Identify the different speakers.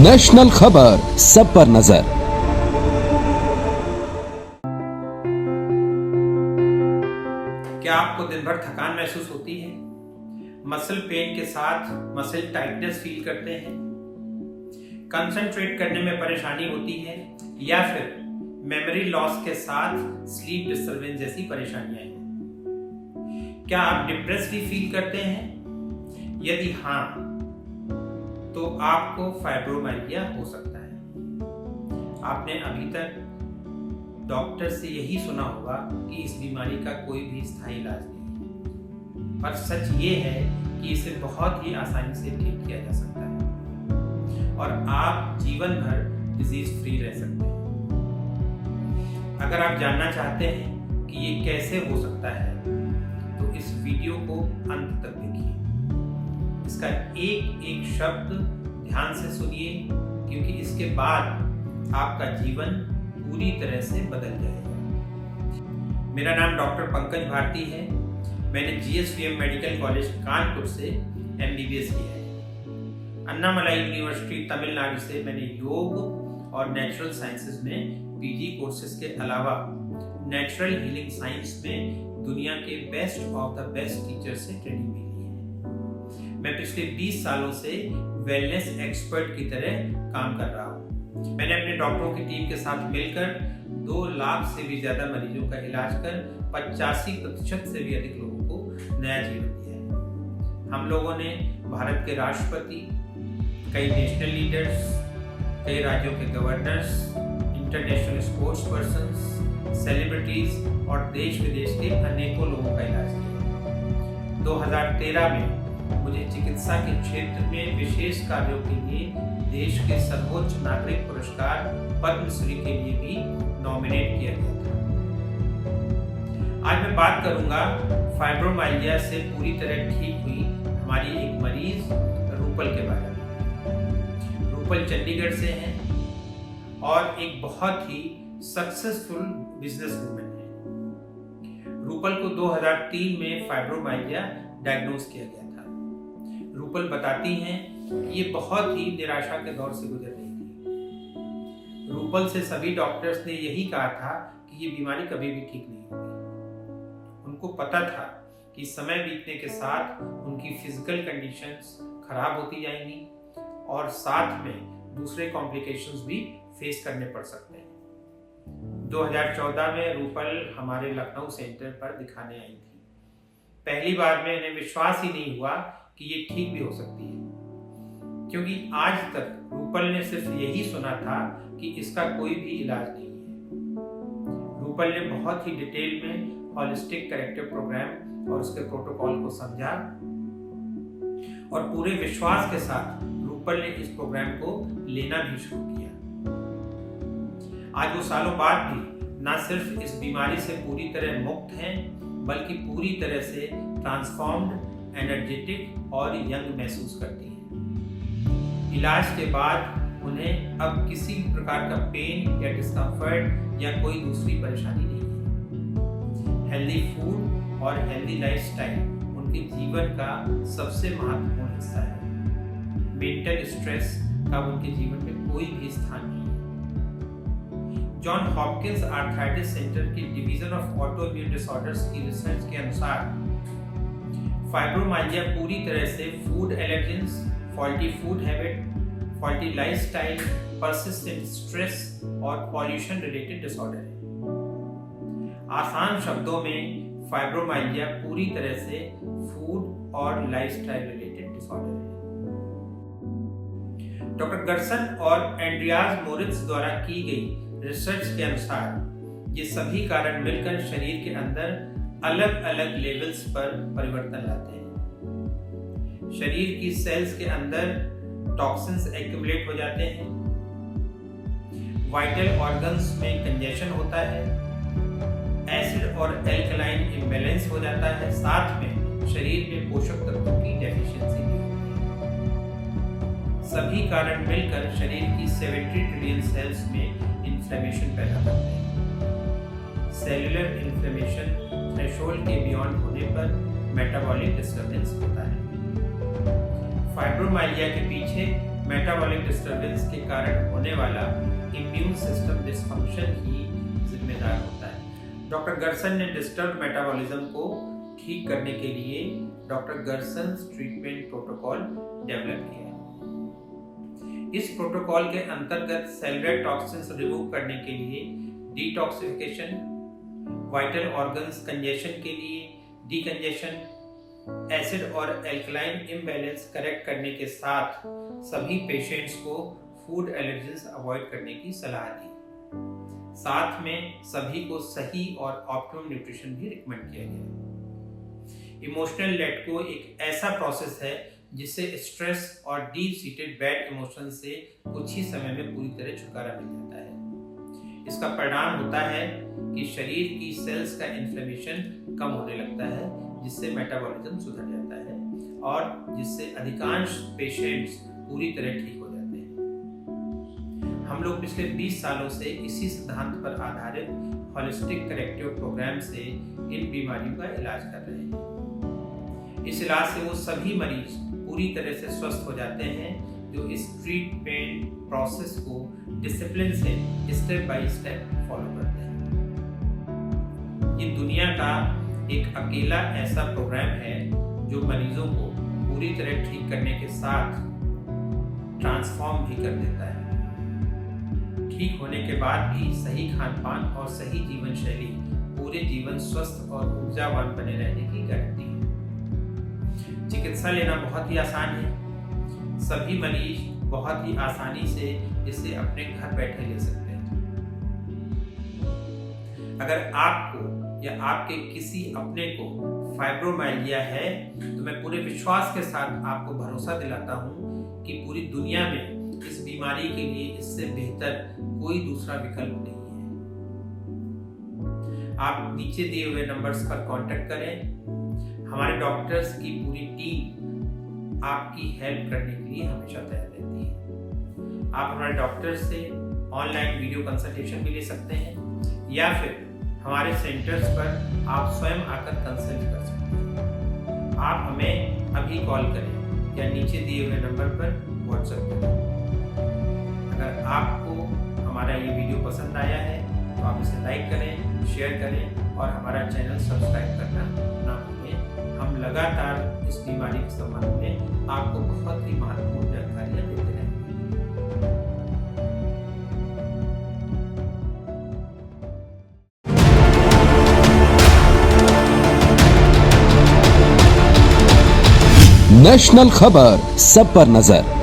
Speaker 1: National खबर, सब पर नजर।
Speaker 2: क्या आपको दिन भर थकान महसूस होती है? मसल पेन के साथ मसल टाइटनेस फील करते हैं? कंसंट्रेट करने में परेशानी होती है या फिर मेमोरी लॉस के साथ स्लीप डिस्टरबेंस जैसी परेशानियां हैं? क्या आप डिप्रेस्ड फील करते हैं? यदि हाँ, तो आपको फाइब्रोमाइल्जिया हो सकता है। आपने अभी तक डॉक्टर से यही सुना होगा कि इस बीमारी का कोई भी स्थायी इलाज नहीं है, पर सच ये है कि इसे बहुत ही आसानी से ठीक किया जा सकता है और आप जीवन भर डिजीज फ्री रह सकते हैं। अगर आप जानना चाहते हैं कि ये कैसे हो सकता है, तो इस वीडियो को अंत तक देखिए। इसका एक एक शब्द ध्यान से सुनिए, क्योंकि इसके बाद आपका जीवन पूरी तरह से बदल जाएगा। मेरा नाम डॉक्टर पंकज भारती है। मैंने GSVM मेडिकल कॉलेज कानपुर से MBBS किया है। अन्नामलाई यूनिवर्सिटी तमिलनाडु से मैंने योग और नेचुरल साइंसेज में PG कोर्सेज के अलावा नेचुरल हीलिंग साइंस में दुनिया के best of the best teacher से ट्रेनिंग ली है। मैं पिछले 20 सालों से वेलनेस एक्सपर्ट की तरह काम कर रहा हूँ। मैंने अपने डॉक्टरों की टीम के साथ मिलकर 2 लाख से भी ज्यादा मरीजों का इलाज कर 85% से भी अधिक लोगों को नया जीवन दिया है। हम लोगों ने भारत के राष्ट्रपति, कई नेशनल लीडर्स, कई राज्यों के governors, international sports persons, celebrities और देश विदेश के अनेकों लोगों का इलाज किया। 2013 में मुझे चिकित्सा के क्षेत्र में विशेष कार्यों के लिए देश के सर्वोच्च नागरिक पुरस्कार पद्मश्री के लिए भी नॉमिनेट किया गया था। आज मैं बात करूंगा फाइब्रोमाइल्जिया से पूरी तरह ठीक हुई हमारी एक मरीज रूपल के बारे में। रूपल चंडीगढ़ से हैं और एक बहुत ही सक्सेसफुल बिजनेस वूमेन है। रूपल को 2003 में फाइब्रोमाइल्जिया डायग्नोज किया गया था। रूपल बताती हैं कि ये बहुत ही निराशा के दौर से गुजर रही थी। रूपल से सभी डॉक्टर्स ने यही कहा था कि ये बीमारी कभी भी ठीक नहीं होगी। उनको पता था कि समय बीतने के साथ उनकी फिजिकल कंडीशंस खराब होती जाएंगी और साथ में दूसरे कॉम्प्लिकेशंस भी फेस करने पड़ सकते हैं। 2014 में रूपल हमारे लखनऊ सेंटर पर दिखाने आई थी। पहली बार में इन्हें विश्वास ही नहीं हुआ कि ये ठीक भी हो सकती है, क्योंकि आज तक रूपल ने सिर्फ यही सुना था कि इसका कोई भी इलाज नहीं है। रूपल ने बहुत ही डिटेल में होलिस्टिक करेक्टिव प्रोग्राम और उसके प्रोटोकॉल को समझा और पूरे विश्वास के साथ रूपल ने इस प्रोग्राम को लेना भी शुरू किया। आज वो सालों बाद भी न सिर्फ इस बीमारी से पूरी तरह मुक्त हैं, बल्कि पूरी तरह से ट्रांसफॉर्म्ड, एनर्जेटिक और यंग महसूस करती हैं। इलाज के बाद उन्हें अब किसी भी प्रकार का पेन या डिस्कम्फर्ट या कोई दूसरी परेशानी नहीं है। हेल्दी फूड और हेल्दी लाइफस्टाइल उनके जीवन का सबसे महत्वपूर्ण हिस्सा है। मेंटल स्ट्रेस का उनके जीवन में कोई भी स्थान नहीं है। जॉन हॉपकिंस आर्थराइटिस सेंटर के डिवीजन ऑफ ऑटोइम्यून डिसऑर्डर्स की रिसर्च के अनुसार फाइब्रोमाइल्जिया पूरी तरह से food allergens, faulty food habit, faulty lifestyle, persistent stress और पॉल्यूशन रिलेटेड डिसऑर्डर है। आसान शब्दों में फाइब्रोमाइल्जिया पूरी तरह से फूड और लाइफस्टाइल रिलेटेड डिसऑर्डर है। डॉक्टर गर्सन और एंड्रियाज मोरित्ज द्वारा की गई रिसर्च के अनुसार ये सभी कारण मिलकर शरीर के अंदर अलग अलग लेवल्स पर परिवर्तन लाते हैं। शरीर की सेल्स के अंदर टॉक्सिन्स एक्यूमुलेट हो जाते हैं, वाइटल ऑर्गन्स में कंजेशन होता है, एसिड और एल्कलाइन इम्बैलेंस हो जाता है, साथ में शरीर में पोषक तत्वों की डेफिशिएंसी भी होती है। सभी कारण मिलकर शरीर की 70 ट्रिलियन सेल्स में इन्फ्लेमेशन पैदा करते हैं। सेलुलर इन्फ्लेमेशन थ्रेशोल्ड के बियॉन्ड होने पर मेटाबॉलिक डिस्टर्बेंस होता है। फाइब्रोमाइल्जिया के पीछे मेटाबॉलिक डिस्टरबेंस के कारण होने वाला इम्यून सिस्टम डिसफंक्शन ही जिम्मेदार होता है। डॉक्टर गर्सन ने डिस्टर्ब मेटाबॉलिज्म को ठीक करने के लिए डॉक्टर गर्सन्स ट्रीटमेंट प्रोटोकॉल डेवलप किया। इस प्रोटोकॉल के अंतर्गत सेलुलर टॉक्सिन्स रिमूव करने के लिए डिटॉक्सिफिकेशन, वाइटल ऑर्गन्स कंजेशन के लिए डीकंजेशन, एसिड और एल्कलाइन इम्बैलेंस करेक्ट करने के साथ सभी पेशेंट्स को फूड एलर्जीज अवॉइड करने की सलाह दी। साथ में सभी को सही और ऑप्टिमम न्यूट्रिशन भी रिकमेंड किया गया। इमोशनल लेटगो एक ऐसा प्रोसेस है जिससे स्ट्रेस और डीप सीटेड बैड इमोशन से कुछ ही समय में पूरी तरह छुटकारा मिल जाता है। इसका परिणाम होता है कि शरीर की सेल्स का इन्फ्लेमेशन कम होने लगता है, जिससे मेटाबॉलिज्म सुधर जाता है और जिससे अधिकांश पेशेंट्स पूरी तरह ठीक हो जाते हैं। हम लोग पिछले 20 सालों से इसी सिद्धांत पर आधारित होलिस्टिक करेक्टिव प्रोग्राम से इन बीमारियों का इलाज कर रहे हैं। इस इलाज से वो सभी मरीज पूरी तरह से स्वस्थ हो जाते हैं जो इस ट्रीटमेंट प्रोसेस को डिसिप्लिन से स्टेप बाय स्टेप फॉलो करते हैं। ये दुनिया का एक अकेला ऐसा प्रोग्राम है जो मरीजों को पूरी तरह ठीक करने के साथ ट्रांसफॉर्म भी कर देता है। ठीक होने के बाद भी सही खान पान और सही जीवन शैली पूरे जीवन स्वस्थ और ऊर्जावान बने रहने की गारंटी है। चिकित्सा लेना बहुत ही आसान है। सभी मरीज बहुत ही आसानी से इसे अपने घर बैठे ले सकते हैं। अगर आपको या आपके किसी अपने को फाइब्रोमाइल्जिया है तो मैं पूरे विश्वास के साथ आपको भरोसा दिलाता हूं कि पूरी दुनिया में इस बीमारी के लिए इससे बेहतर कोई दूसरा विकल्प नहीं है। आप नीचे दिए हुए नंबर्स पर कांटेक्ट करें। हमारे डॉक्टर्स की पूरी टीम आपकी हेल्प करने के लिए हमेशा तैयार रहती है। आप हमारे डॉक्टर से ऑनलाइन वीडियो कंसल्टेशन भी ले सकते हैं या फिर हमारे सेंटर्स पर आप स्वयं आकर कंसल्ट कर सकते हैं। आप हमें अभी कॉल करें या नीचे दिए हुए नंबर पर व्हाट्सएप करें। अगर आपको हमारा ये वीडियो पसंद आया है तो आप इसे लाइक करें, शेयर करें और हमारा चैनल सब्सक्राइब करना ना भूलें। हम लगातार इस बीमारी के संबंध में आपको बहुत ही महत्वपूर्ण जानकारियाँ देते रहेंगे।
Speaker 1: नेशनल खबर, सब पर नजर।